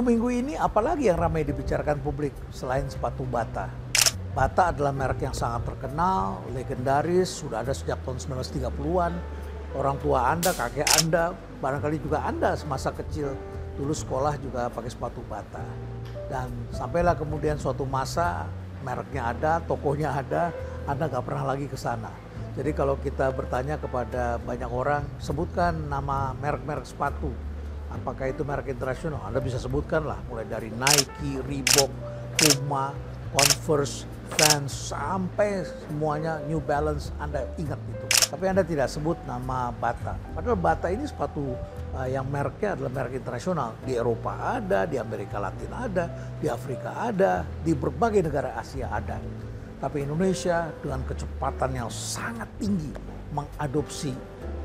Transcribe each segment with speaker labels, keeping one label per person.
Speaker 1: Minggu-minggu ini apalagi yang ramai dibicarakan publik selain sepatu Bata. Bata adalah merek yang sangat terkenal, legendaris, sudah ada sejak tahun 1930-an. Orang tua Anda, kakek Anda, barangkali juga Anda semasa kecil dulu sekolah juga pakai sepatu Bata. Dan sampailah kemudian suatu masa mereknya ada, tokonya ada, Anda nggak pernah lagi ke sana. Jadi kalau kita bertanya kepada banyak orang, sebutkan nama merek-merek sepatu. Apakah itu merek internasional? Anda bisa sebutkan lah, mulai dari Nike, Reebok, Puma, Converse, Vans, sampai semuanya New Balance, Anda ingat itu. Tapi Anda tidak sebut nama Bata. Padahal Bata ini sepatu yang mereknya adalah merek internasional. Di Eropa ada, di Amerika Latin ada, di Afrika ada, di berbagai negara Asia ada. Tapi Indonesia dengan kecepatan yang sangat tinggi mengadopsi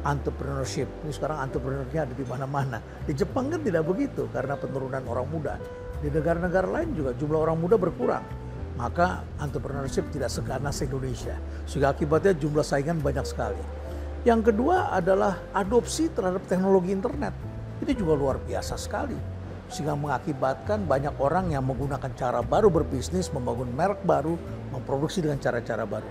Speaker 1: entrepreneurship. Ini sekarang entrepreneurnya ada di mana-mana. Di Jepang kan tidak begitu karena penurunan orang muda. Di negara-negara lain juga jumlah orang muda berkurang. Maka entrepreneurship tidak seganas Indonesia. Sehingga akibatnya jumlah saingan banyak sekali. Yang kedua adalah adopsi terhadap teknologi internet. Ini juga luar biasa sekali. Sehingga mengakibatkan banyak orang yang menggunakan cara baru berbisnis, membangun merek baru, memproduksi dengan cara-cara baru.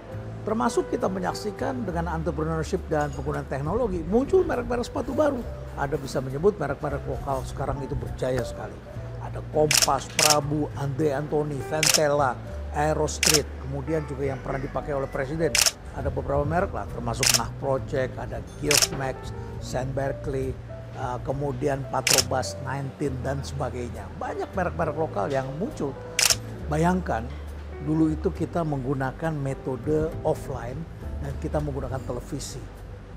Speaker 1: Termasuk kita menyaksikan dengan entrepreneurship dan penggunaan teknologi, muncul merek-merek sepatu baru. Anda bisa menyebut merek-merek lokal sekarang itu berjaya sekali. Ada Kompas, Prabu, Andre Anthony, Ventela, Aerostreet, kemudian juga yang pernah dipakai oleh Presiden. Ada beberapa merek lah, termasuk Nah Project, ada Geoff Max, Saint Berkeley, kemudian Patrobas 19 dan sebagainya. Banyak merek-merek lokal yang muncul. Bayangkan, dulu itu kita menggunakan metode offline dan kita menggunakan televisi.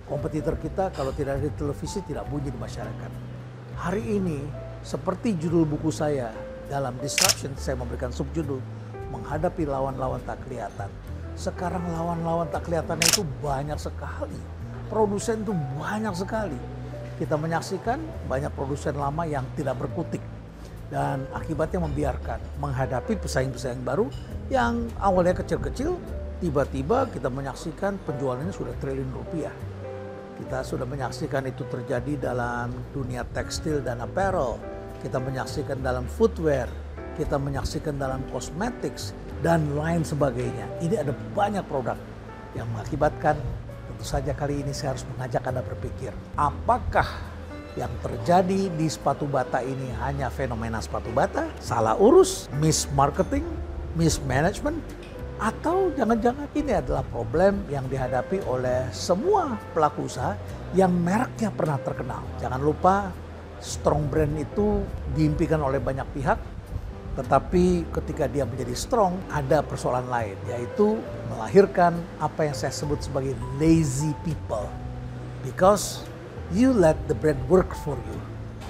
Speaker 1: Kompetitor kita kalau tidak ada televisi tidak bunyi di masyarakat. Hari ini seperti judul buku saya dalam Disruption, saya memberikan subjudul menghadapi lawan-lawan tak kelihatan. Sekarang lawan-lawan tak kelihatannya itu banyak sekali. Produsen itu banyak sekali. Kita menyaksikan banyak produsen lama yang tidak berkutik. Dan akibatnya membiarkan menghadapi pesaing-pesaing baru yang awalnya kecil-kecil, tiba-tiba kita menyaksikan penjualannya sudah triliun rupiah. Kita sudah menyaksikan itu terjadi dalam dunia tekstil dan apparel. Kita menyaksikan dalam footwear, kita menyaksikan dalam cosmetics dan lain sebagainya. Ini ada banyak produk yang mengakibatkan, tentu saja kali ini saya harus mengajak Anda berpikir, apakah yang terjadi di sepatu Bata ini hanya fenomena sepatu Bata, salah urus, mismarketing, mismanagement, atau jangan-jangan ini adalah problem yang dihadapi oleh semua pelaku usaha yang mereknya pernah terkenal. Jangan lupa, strong brand itu diimpikan oleh banyak pihak, tetapi ketika dia menjadi strong, ada persoalan lain, yaitu melahirkan apa yang saya sebut sebagai lazy people. Because you let the brand work for you.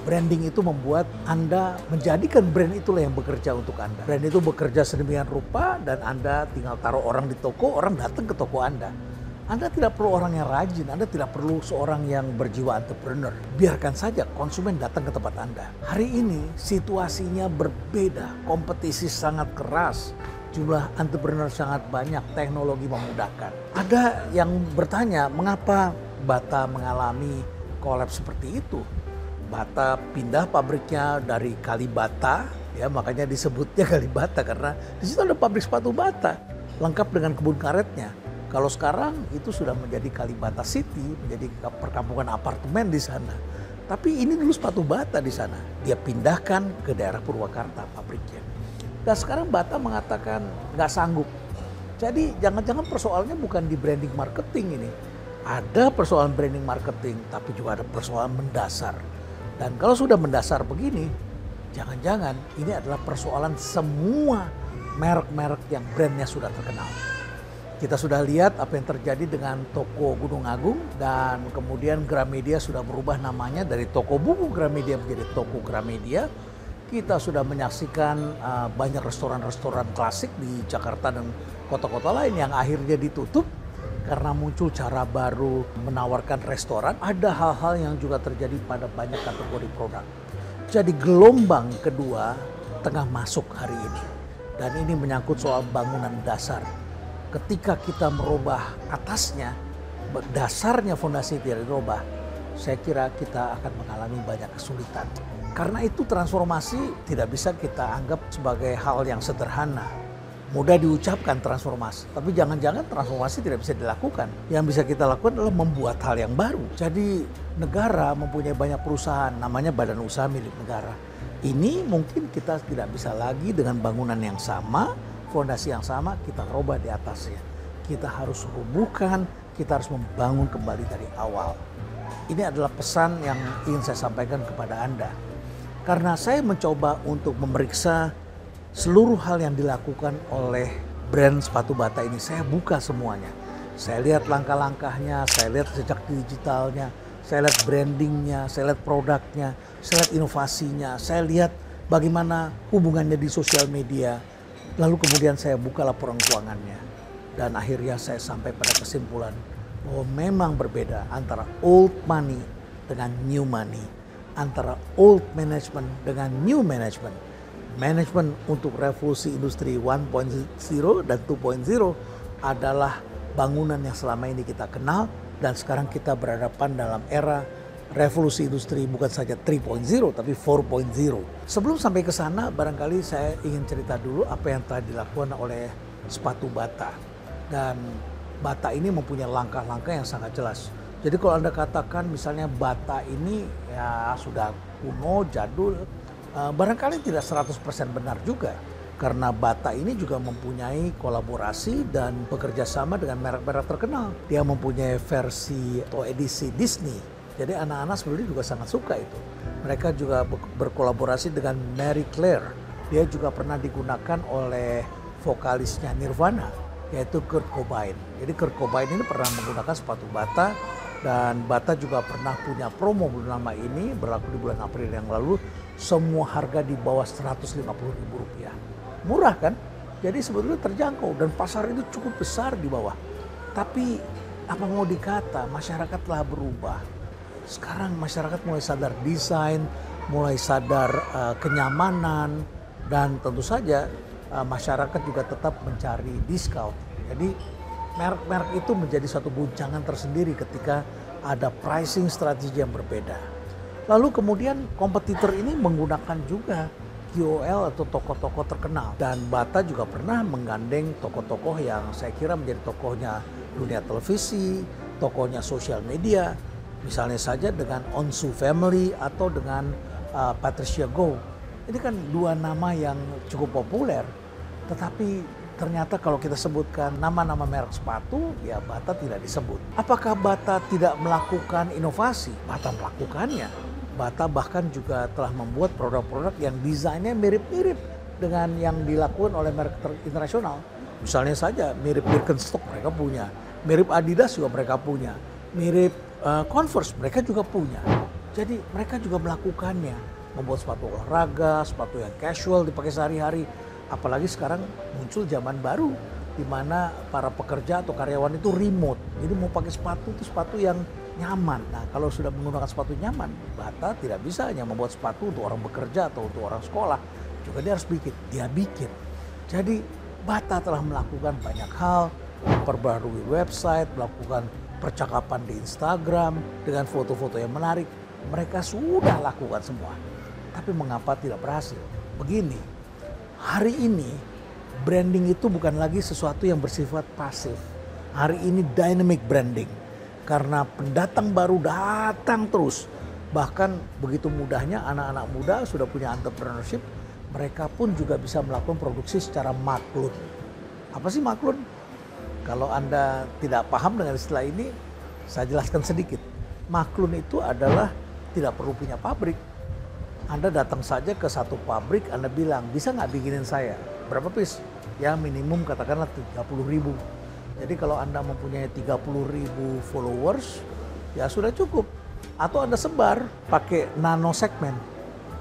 Speaker 1: Branding itu membuat Anda menjadikan brand itulah yang bekerja untuk Anda. Brand itu bekerja sedemikian rupa dan Anda tinggal taruh orang di toko, orang datang ke toko Anda. Anda tidak perlu orang yang rajin, Anda tidak perlu seorang yang berjiwa entrepreneur. Biarkan saja konsumen datang ke tempat Anda. Hari ini situasinya berbeda, kompetisi sangat keras. Jumlah entrepreneur sangat banyak, teknologi memudahkan. Ada yang bertanya, mengapa Bata mengalami kolaps seperti itu? Bata pindah pabriknya dari Kalibata, ya makanya disebutnya Kalibata karena di situ ada pabrik sepatu Bata lengkap dengan kebun karetnya. Kalau sekarang itu sudah menjadi Kalibata City, menjadi perkampungan apartemen di sana. Tapi ini dulu sepatu Bata di sana. Dia pindahkan ke daerah Purwakarta pabriknya. Dan sekarang Bata mengatakan nggak sanggup. Jadi jangan-jangan persoalannya bukan di branding marketing ini. Ada persoalan branding marketing, tapi juga ada persoalan mendasar. Dan kalau sudah mendasar begini, jangan-jangan ini adalah persoalan semua merek-merek yang brandnya sudah terkenal. Kita sudah lihat apa yang terjadi dengan toko Gunung Agung dan kemudian Gramedia sudah berubah namanya dari toko buku Gramedia menjadi toko Gramedia. Kita sudah menyaksikan banyak restoran-restoran klasik di Jakarta dan kota-kota lain yang akhirnya ditutup karena muncul cara baru menawarkan restoran. Ada hal-hal yang juga terjadi pada banyak kategori produk. Jadi gelombang kedua tengah masuk hari ini. Dan ini menyangkut soal bangunan dasar. Ketika kita merubah atasnya, dasarnya fondasi tidak dirubah, saya kira kita akan mengalami banyak kesulitan. Karena itu transformasi tidak bisa kita anggap sebagai hal yang sederhana. Mudah diucapkan transformasi, tapi jangan-jangan transformasi tidak bisa dilakukan. Yang bisa kita lakukan adalah membuat hal yang baru. Jadi negara mempunyai banyak perusahaan, namanya badan usaha milik negara. Ini mungkin kita tidak bisa lagi dengan bangunan yang sama, fondasi yang sama, kita roba di atasnya. Kita harus rubuhkan, kita harus membangun kembali dari awal. Ini adalah pesan yang ingin saya sampaikan kepada Anda. Karena saya mencoba untuk memeriksa seluruh hal yang dilakukan oleh brand sepatu Bata ini. Saya buka semuanya. Saya lihat langkah-langkahnya, saya lihat jejak digitalnya, saya lihat brandingnya, saya lihat produknya, saya lihat inovasinya, saya lihat bagaimana hubungannya di sosial media. Lalu kemudian saya buka laporan keuangannya. Dan akhirnya saya sampai pada kesimpulan bahwa memang berbeda antara old money dengan new money. Antara old management dengan new management. Manajemen untuk revolusi industri 1.0 dan 2.0 adalah bangunan yang selama ini kita kenal dan sekarang kita berhadapan dalam era revolusi industri bukan saja 3.0 tapi 4.0. Sebelum sampai ke sana barangkali saya ingin cerita dulu apa yang telah dilakukan oleh sepatu Bata. Dan Bata ini mempunyai langkah-langkah yang sangat jelas. Jadi kalau Anda katakan misalnya Bata ini ya sudah kuno, jadul, barangkali tidak 100% benar juga. Karena Bata ini juga mempunyai kolaborasi dan bekerja sama dengan merek-merek terkenal. Dia mempunyai versi atau edisi Disney. Jadi anak-anak sebenarnya juga sangat suka itu. Mereka juga berkolaborasi dengan Mary Claire. Dia juga pernah digunakan oleh vokalisnya Nirvana, yaitu Kurt Cobain. Jadi Kurt Cobain ini pernah menggunakan sepatu Bata. Dan Bata juga pernah punya promo bernama ini berlaku di bulan April yang lalu. Semua harga di bawah Rp150.000. Murah kan? Jadi sebetulnya terjangkau dan pasar itu cukup besar di bawah. Tapi apa mau dikata, masyarakat telah berubah. Sekarang masyarakat mulai sadar desain, mulai sadar kenyamanan. Dan tentu saja masyarakat juga tetap mencari diskon. Jadi merek-merek itu menjadi satu guncangan tersendiri ketika ada pricing strategi yang berbeda. Lalu kemudian kompetitor ini menggunakan juga KOL atau tokoh-tokoh terkenal. Dan Bata juga pernah menggandeng tokoh-tokoh yang saya kira menjadi tokohnya dunia televisi, tokohnya sosial media. Misalnya saja dengan Onsu Family atau dengan Patricia Go. Ini kan dua nama yang cukup populer. Tetapi ternyata kalau kita sebutkan nama-nama merek sepatu, ya Bata tidak disebut. Apakah Bata tidak melakukan inovasi? Bata melakukannya. Bata bahkan juga telah membuat produk-produk yang desainnya mirip-mirip dengan yang dilakukan oleh merek internasional. Misalnya saja mirip Birkenstock mereka punya, mirip Adidas juga mereka punya, mirip Converse mereka juga punya. Jadi mereka juga melakukannya, membuat sepatu olahraga, sepatu yang casual dipakai sehari-hari. Apalagi sekarang muncul zaman baru di mana para pekerja atau karyawan itu remote. Jadi mau pakai sepatu itu sepatu yang nyaman. Nah kalau sudah menggunakan sepatu nyaman, Bata tidak bisa hanya membuat sepatu untuk orang bekerja atau untuk orang sekolah. Juga dia harus bikin, dia bikin. Jadi Bata telah melakukan banyak hal, memperbarui website, melakukan percakapan di Instagram dengan foto-foto yang menarik. Mereka sudah lakukan semua. Tapi mengapa tidak berhasil? Begini, hari ini branding itu bukan lagi sesuatu yang bersifat pasif. Hari ini dynamic branding. Karena pendatang baru datang terus. Bahkan begitu mudahnya anak-anak muda sudah punya entrepreneurship. Mereka pun juga bisa melakukan produksi secara maklun. Apa sih maklun? Kalau Anda tidak paham dengan istilah ini, saya jelaskan sedikit. Maklun itu adalah tidak perlu punya pabrik. Anda datang saja ke satu pabrik, Anda bilang, bisa nggak bikinin saya? Berapa piece? Ya minimum katakanlah 30.000. Jadi kalau Anda mempunyai 30.000 followers, ya sudah cukup. Atau Anda sebar pakai nano segmen.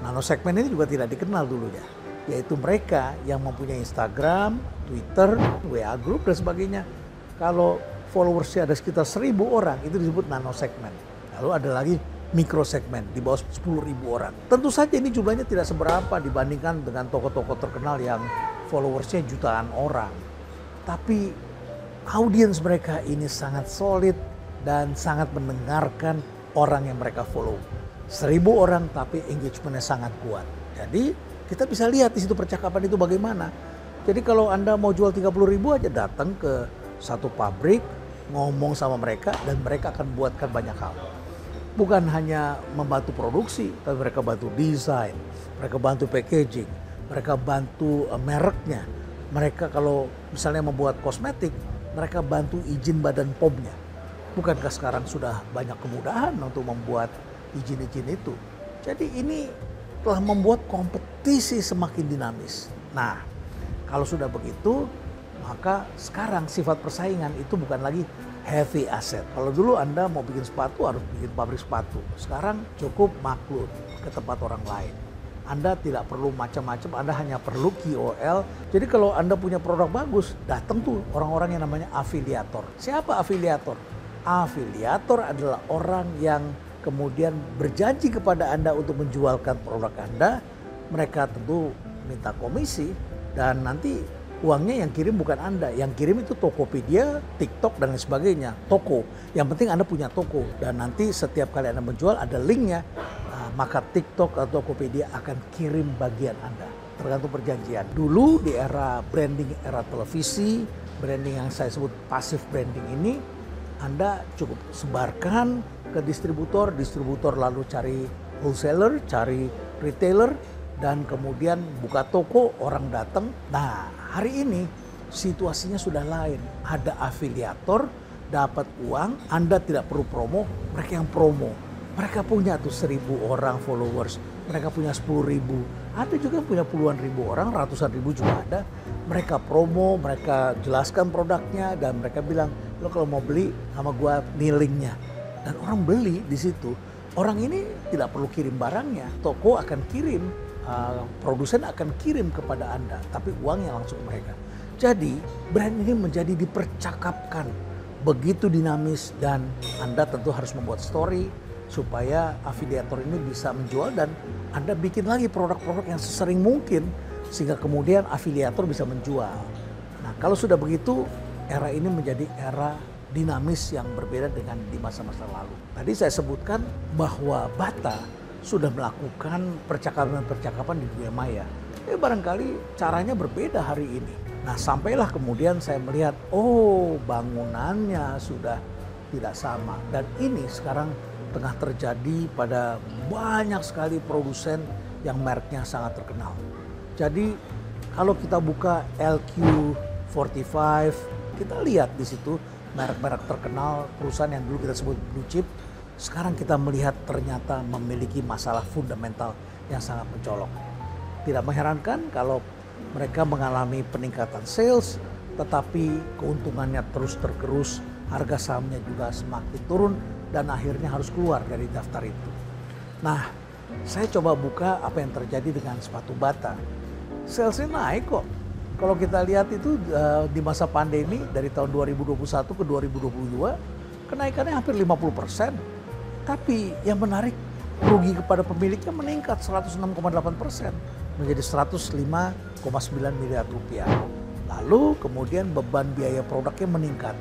Speaker 1: Nano segmen ini juga tidak dikenal dulunya. Yaitu mereka yang mempunyai Instagram, Twitter, WA Group dan sebagainya. Kalau followersnya ada sekitar 1.000 orang, itu disebut nano segmen. Lalu ada lagi mikro segmen di bawah 10.000 orang. Tentu saja ini jumlahnya tidak seberapa dibandingkan dengan tokoh-tokoh terkenal yang followersnya jutaan orang. Tapi audiens mereka ini sangat solid dan sangat mendengarkan orang yang mereka follow. 1000 orang tapi engagementnya sangat kuat. Jadi kita bisa lihat di situ percakapan itu bagaimana. Jadi kalau Anda mau jual 30.000 aja, datang ke satu pabrik, ngomong sama mereka dan mereka akan buatkan banyak hal. Bukan hanya membantu produksi, tapi mereka bantu desain, mereka bantu packaging, mereka bantu mereknya. Mereka kalau misalnya membuat kosmetik, mereka bantu izin Badan POM-nya. Bukankah sekarang sudah banyak kemudahan untuk membuat izin-izin itu? Jadi ini telah membuat kompetisi semakin dinamis. Nah, kalau sudah begitu, maka sekarang sifat persaingan itu bukan lagi heavy asset. Kalau dulu Anda mau bikin sepatu harus bikin pabrik sepatu. Sekarang cukup maklun ke tempat orang lain. Anda tidak perlu macam-macam, Anda hanya perlu KOL. Jadi kalau Anda punya produk bagus, datang tuh orang-orang yang namanya afiliator. Siapa afiliator? Afiliator adalah orang yang kemudian berjanji kepada Anda untuk menjualkan produk Anda. Mereka tentu minta komisi dan nanti uangnya yang kirim bukan Anda. Yang kirim itu Tokopedia, TikTok dan lain sebagainya. Toko. Yang penting Anda punya toko dan nanti setiap kali Anda menjual ada linknya. Maka TikTok atau Tokopedia akan kirim bagian Anda. Tergantung perjanjian. Dulu di era branding, era televisi, branding yang saya sebut passive branding ini, Anda cukup sebarkan ke distributor, distributor lalu cari wholesaler, cari retailer, dan kemudian buka toko, orang datang. Nah, hari ini situasinya sudah lain. Ada afiliator, dapat uang, Anda tidak perlu promo, mereka yang promo. Mereka punya tuh 1000 orang followers, mereka punya 10.000, ada juga punya puluhan ribu orang, ratusan ribu juga ada. Mereka promo, mereka jelaskan produknya dan mereka bilang, lo kalau mau beli sama gua nih linknya. Dan orang beli di situ. Orang ini tidak perlu kirim barangnya, toko akan kirim, produsen akan kirim kepada Anda, tapi uangnya langsung mereka. Jadi brand ini menjadi dipercakapkan, begitu dinamis dan Anda tentu harus membuat story supaya afiliator ini bisa menjual dan Anda bikin lagi produk-produk yang sesering mungkin sehingga kemudian afiliator bisa menjual. Nah, kalau sudah begitu, era ini menjadi era dinamis yang berbeda dengan di masa-masa lalu. Tadi saya sebutkan bahwa Bata sudah melakukan percakapan-percakapan di dunia maya. Barangkali caranya berbeda hari ini. Nah, sampailah kemudian saya melihat, oh bangunannya sudah tidak sama. Dan ini sekarang tengah terjadi pada banyak sekali produsen yang mereknya sangat terkenal. Jadi kalau kita buka LQ45, kita lihat di situ merek-merek terkenal, perusahaan yang dulu kita sebut blue chip, sekarang kita melihat ternyata memiliki masalah fundamental yang sangat mencolok. Tidak mengherankan kalau mereka mengalami peningkatan sales, tetapi keuntungannya terus tergerus, harga sahamnya juga semakin turun, dan akhirnya harus keluar dari daftar itu. Nah, saya coba buka apa yang terjadi dengan sepatu Bata. Salesnya naik kok. Kalau kita lihat itu di masa pandemi dari tahun 2021 ke 2022, kenaikannya hampir 50%. Tapi yang menarik, rugi kepada pemiliknya meningkat 106,8%. Menjadi 105,9 miliar rupiah. Lalu kemudian beban biaya produknya meningkat.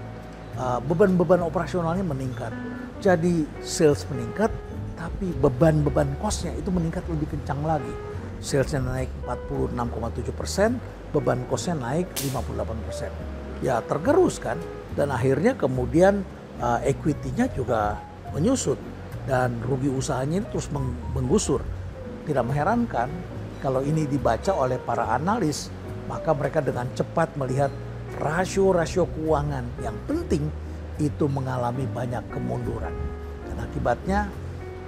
Speaker 1: Beban-beban operasionalnya meningkat. Jadi sales meningkat, tapi beban-beban cost-nya itu meningkat lebih kencang lagi. Salesnya naik 46,7%, beban cost-nya naik 58%. Ya tergerus kan, dan akhirnya kemudian equity-nya juga menyusut. Dan rugi usahanya ini terus menggusur. Tidak mengherankan kalau ini dibaca oleh para analis, maka mereka dengan cepat melihat rasio-rasio keuangan yang penting itu mengalami banyak kemunduran. Dan akibatnya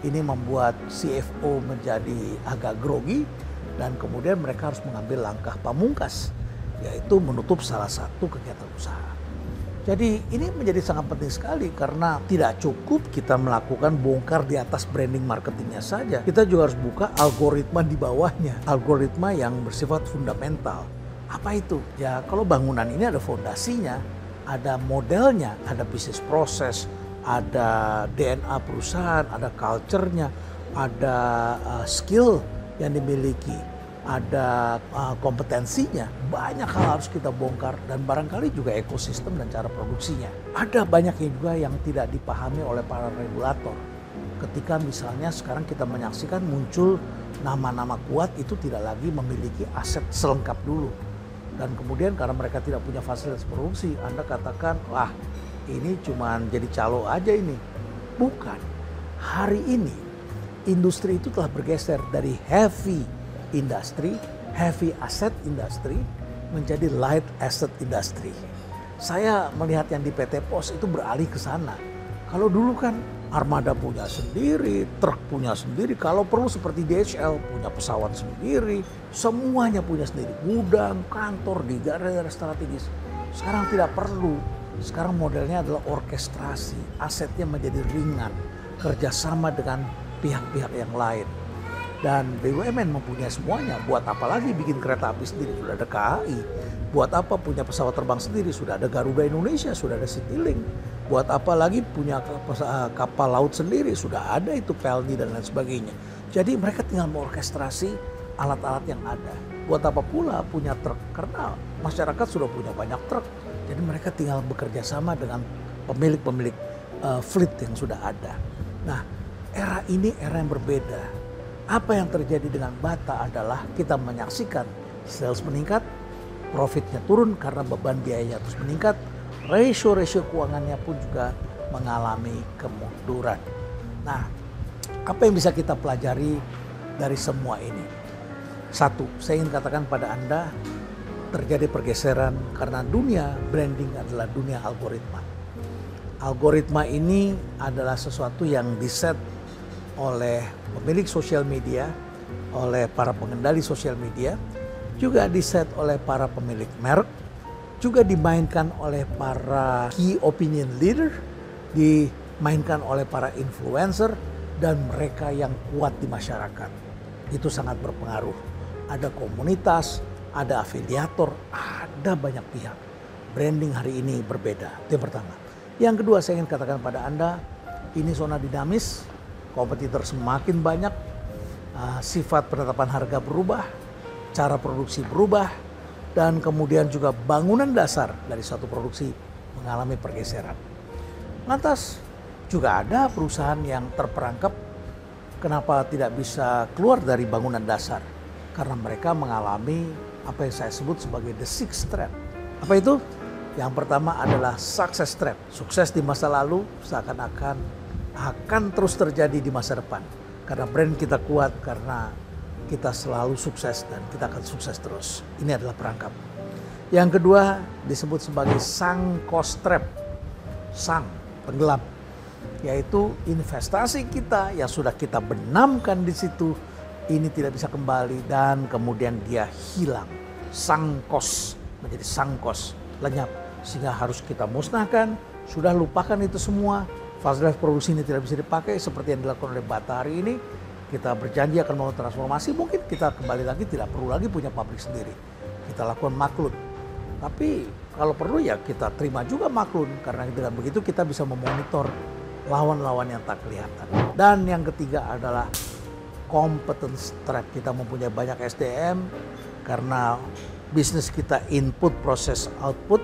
Speaker 1: ini membuat CFO menjadi agak grogi dan kemudian mereka harus mengambil langkah pamungkas, yaitu menutup salah satu kegiatan usaha. Jadi ini menjadi sangat penting sekali karena tidak cukup kita melakukan bongkar di atas branding marketingnya saja. Kita juga harus buka algoritma di bawahnya, algoritma yang bersifat fundamental. Apa itu? Ya kalau bangunan ini ada fondasinya, ada modelnya, ada bisnis proses, ada DNA perusahaan, ada culture-nya, ada skill yang dimiliki, ada kompetensinya. Banyak hal harus kita bongkar dan barangkali juga ekosistem dan cara produksinya. Ada banyaknya juga yang tidak dipahami oleh para regulator. ketika misalnya sekarang kita menyaksikan muncul nama-nama kuat itu tidak lagi memiliki aset selengkap dulu. Dan kemudian karena mereka tidak punya fasilitas produksi, Anda katakan, wah ini cuma jadi calo aja ini. Bukan. Hari ini industri itu telah bergeser dari heavy industry, heavy asset industry menjadi light asset industry. Saya melihat yang di PT Pos itu beralih ke sana. Kalau dulu kan armada punya sendiri, truk punya sendiri, kalau perlu seperti DHL punya pesawat sendiri, semuanya punya sendiri, gudang, kantor di daerah-daerah strategis. Sekarang tidak perlu, sekarang modelnya adalah orkestrasi, asetnya menjadi ringan, kerjasama dengan pihak-pihak yang lain. Dan BUMN mempunyai semuanya, buat apa lagi bikin kereta api sendiri, sudah ada KAI. Buat apa punya pesawat terbang sendiri, sudah ada Garuda Indonesia, sudah ada Citylink. Buat apa lagi punya kapal laut sendiri, sudah ada itu Pelni dan lain sebagainya. Jadi mereka tinggal mengorkestrasi alat-alat yang ada. Buat apa pula punya truk, karena masyarakat sudah punya banyak truk. Jadi mereka tinggal bekerja sama dengan pemilik-pemilik fleet yang sudah ada. Nah, era ini era yang berbeda. Apa yang terjadi dengan Bata adalah kita menyaksikan sales meningkat, profitnya turun karena beban biayanya terus meningkat, rasio keuangannya pun juga mengalami kemunduran. Nah, apa yang bisa kita pelajari dari semua ini? Satu, saya ingin katakan pada Anda, terjadi pergeseran karena dunia branding adalah dunia algoritma. Algoritma ini adalah sesuatu yang diset oleh pemilik sosial media, oleh para pengendali sosial media, juga diset oleh para pemilik merek, juga dimainkan oleh para key opinion leader, dimainkan oleh para influencer, dan mereka yang kuat di masyarakat. Itu sangat berpengaruh. Ada komunitas, ada afiliator, ada banyak pihak. Branding hari ini berbeda, itu yang pertama. Yang kedua saya ingin katakan pada Anda, ini zona dinamis, kompetitor semakin banyak, sifat penetapan harga berubah, cara produksi berubah, dan kemudian juga bangunan dasar dari suatu produksi mengalami pergeseran. Lantas juga ada perusahaan yang terperangkap kenapa tidak bisa keluar dari bangunan dasar. Karena mereka mengalami apa yang saya sebut sebagai the sixth trap. Apa itu? Yang pertama adalah success trap. Sukses di masa lalu seakan-akan akan terus terjadi di masa depan. Karena brand kita kuat, karena kita selalu sukses dan kita akan sukses terus. Ini adalah perangkap. Yang kedua disebut sebagai sunk cost trap. Sunk, tenggelam. Yaitu investasi kita yang sudah kita benamkan di situ, ini tidak bisa kembali dan kemudian dia hilang. Sunk cost, menjadi sunk cost, lenyap. Sehingga harus kita musnahkan, sudah lupakan itu semua. Fasilitas produksi ini tidak bisa dipakai seperti yang dilakukan oleh Bata hari ini. Kita berjanji akan mau transformasi, mungkin kita kembali lagi tidak perlu lagi punya pabrik sendiri. Kita lakukan maklun. Tapi kalau perlu ya kita terima juga maklun, karena dengan begitu kita bisa memonitor lawan-lawan yang tak kelihatan. Dan yang ketiga adalah competence trap. Kita mempunyai banyak SDM karena bisnis kita input, proses, output,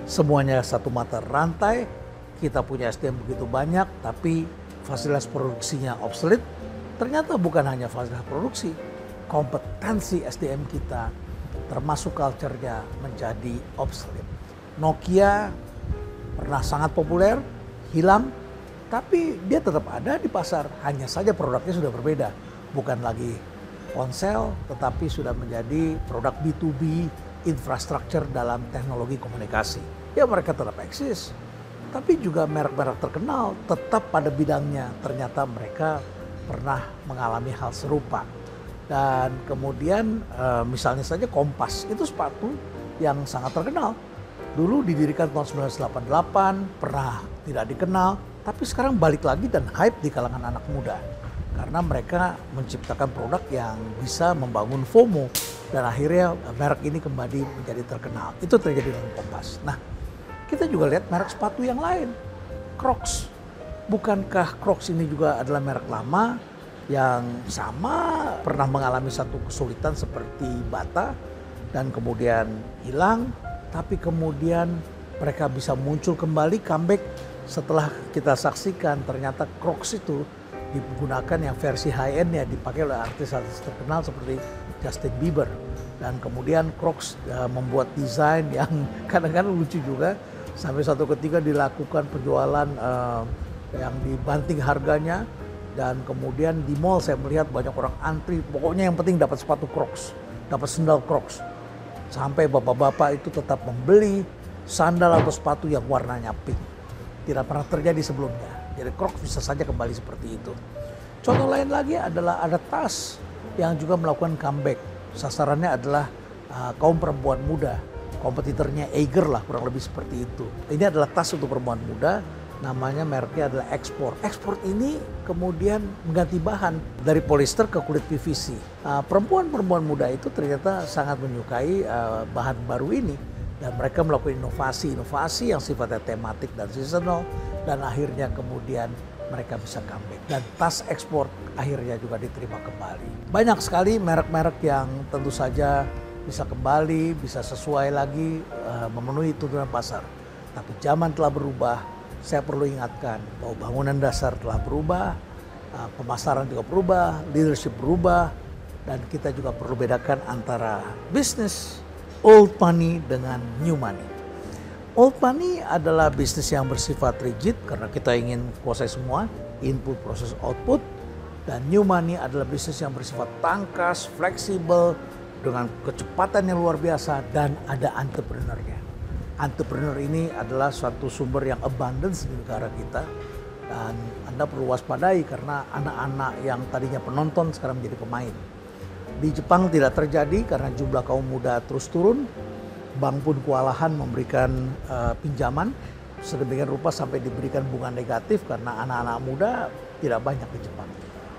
Speaker 1: semuanya satu mata rantai. Kita punya SDM begitu banyak, tapi fasilitas produksinya obsolete. Ternyata bukan hanya fasilitas produksi, kompetensi SDM kita termasuk culture-nya menjadi obsolete. Nokia pernah sangat populer, hilang, tapi dia tetap ada di pasar, hanya saja produknya sudah berbeda. Bukan lagi ponsel, tetapi sudah menjadi produk B2B, infrastruktur dalam teknologi komunikasi. Ya mereka tetap eksis, tapi juga merek-merek terkenal tetap pada bidangnya. Ternyata mereka pernah mengalami hal serupa. Dan kemudian misalnya saja Kompas, itu sepatu yang sangat terkenal. Dulu didirikan tahun 1988, pernah tidak dikenal, tapi sekarang balik lagi dan hype di kalangan anak muda. Karena mereka menciptakan produk yang bisa membangun FOMO. Dan akhirnya merek ini kembali menjadi terkenal. Itu terjadi dengan Kompas. Nah, kita juga lihat merek sepatu yang lain. Crocs. Bukankah Crocs ini juga adalah merek lama yang sama pernah mengalami satu kesulitan seperti Bata dan kemudian hilang, tapi kemudian mereka bisa muncul kembali, comeback setelah kita saksikan ternyata Crocs itu digunakan yang versi high-end ya dipakai oleh artis-artis terkenal seperti Justin Bieber. Dan kemudian Crocs membuat desain yang kadang-kadang lucu juga. Sampai suatu ketika dilakukan penjualan yang dibanting harganya. Dan kemudian di mall saya melihat banyak orang antri. Pokoknya yang penting dapat sepatu Crocs, dapat sandal Crocs. Sampai bapak-bapak itu tetap membeli sandal atau sepatu yang warnanya pink. Tidak pernah terjadi sebelumnya. Jadi Crocs bisa saja kembali seperti itu. Contoh lain lagi adalah ada tas yang juga melakukan comeback. Sasarannya adalah kaum perempuan muda. Kompetitornya Eiger lah, kurang lebih seperti itu. Ini adalah tas untuk perempuan muda. Namanya mereknya adalah Export. Export ini kemudian mengganti bahan dari polyester ke kulit PVC. Perempuan-perempuan muda itu ternyata sangat menyukai bahan baru ini. Dan mereka melakukan inovasi yang sifatnya tematik dan seasonal. Dan akhirnya kemudian mereka bisa comeback. Dan tas Export akhirnya juga diterima kembali. Banyak sekali merek-merek yang tentu saja bisa kembali, bisa sesuai lagi memenuhi tuntutan pasar. Tapi zaman telah berubah. Saya perlu ingatkan bahwa bangunan dasar telah berubah, pemasaran juga berubah, leadership berubah, dan kita juga perlu bedakan antara bisnis old money dengan new money. Old money adalah bisnis yang bersifat rigid karena kita ingin kuasai semua, input, proses, output. Dan new money adalah bisnis yang bersifat tangkas, fleksibel, dengan kecepatan yang luar biasa dan ada entrepreneurnya. Entrepreneur ini adalah suatu sumber yang abundance di negara kita dan Anda perlu waspadai karena anak-anak yang tadinya penonton sekarang menjadi pemain. Di Jepang tidak terjadi karena jumlah kaum muda terus turun. Bank pun kewalahan memberikan pinjaman sedemikian rupa sampai diberikan bunga negatif karena anak-anak muda tidak banyak di Jepang.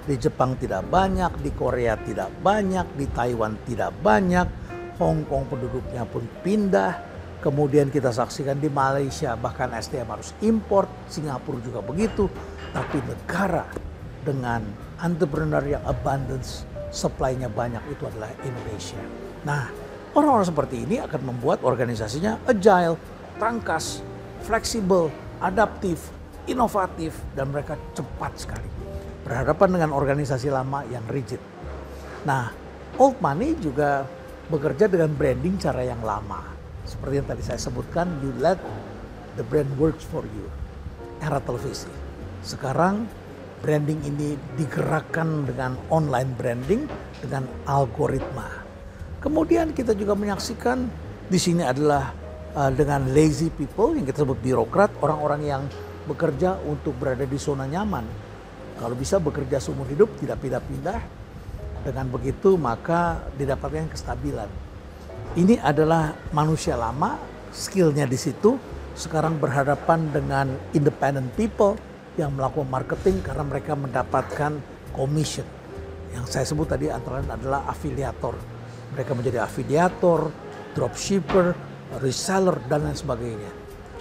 Speaker 1: Di Jepang tidak banyak, di Korea tidak banyak, di Taiwan tidak banyak, Hong Kong penduduknya pun pindah. Kemudian kita saksikan di Malaysia bahkan SDM harus import, Singapura juga begitu. Tapi negara dengan entrepreneur yang abundance, supply-nya banyak itu adalah Indonesia. Nah, orang-orang seperti ini akan membuat organisasinya agile, tangkas, fleksibel, adaptif, inovatif, dan mereka cepat sekali. Berhadapan dengan organisasi lama yang rigid. Nah, old money juga bekerja dengan branding cara yang lama. Seperti yang tadi saya sebutkan, you let the brand works for you. Era televisi. Sekarang branding ini digerakkan dengan online branding, dengan algoritma. Kemudian kita juga menyaksikan di sini adalah dengan lazy people yang kita sebut birokrat, orang-orang yang bekerja untuk berada di zona nyaman. Kalau bisa bekerja seumur hidup, tidak pindah-pindah. Dengan begitu maka didapatkan kestabilan. Ini adalah manusia lama, skillnya di situ. Sekarang berhadapan dengan independent people yang melakukan marketing karena mereka mendapatkan commission. Yang saya sebut tadi antara lain adalah afiliator. Mereka menjadi afiliator, dropshipper, reseller, dan lain sebagainya.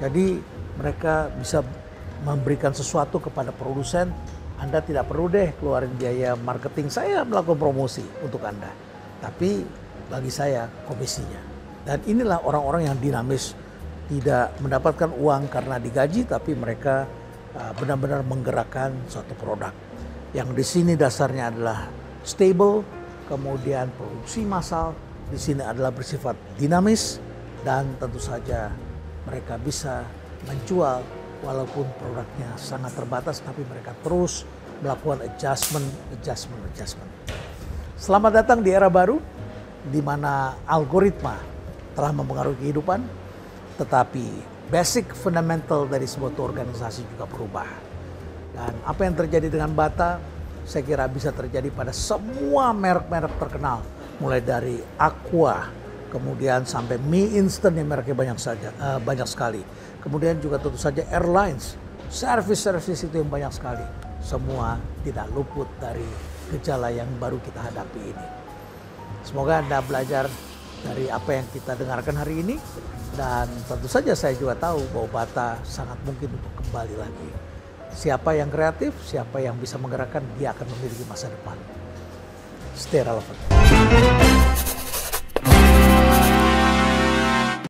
Speaker 1: Jadi mereka bisa memberikan sesuatu kepada produsen. Anda tidak perlu deh keluarin biaya marketing, saya melakukan promosi untuk Anda. Tapi bagi saya komisinya. Dan inilah orang-orang yang dinamis, tidak mendapatkan uang karena digaji, tapi mereka benar-benar menggerakkan suatu produk. Yang di sini dasarnya adalah stable, kemudian produksi massal, di sini adalah bersifat dinamis, dan tentu saja mereka bisa menjual walaupun produknya sangat terbatas, tapi mereka terus melakukan adjustment. Selamat datang di era baru, di mana algoritma telah mempengaruhi kehidupan, tetapi basic fundamental dari sebuah organisasi juga berubah. Dan apa yang terjadi dengan Bata, saya kira bisa terjadi pada semua merek-merek terkenal, mulai dari Aqua, kemudian sampai mie instan yang mereknya banyak sekali. Kemudian juga tentu saja airlines, service itu yang banyak sekali. Semua tidak luput dari gejala yang baru kita hadapi ini. Semoga Anda belajar dari apa yang kita dengarkan hari ini. Dan tentu saja saya juga tahu bahwa Bata sangat mungkin untuk kembali lagi. Siapa yang kreatif, siapa yang bisa menggerakkan, dia akan memiliki masa depan. Stay relevant.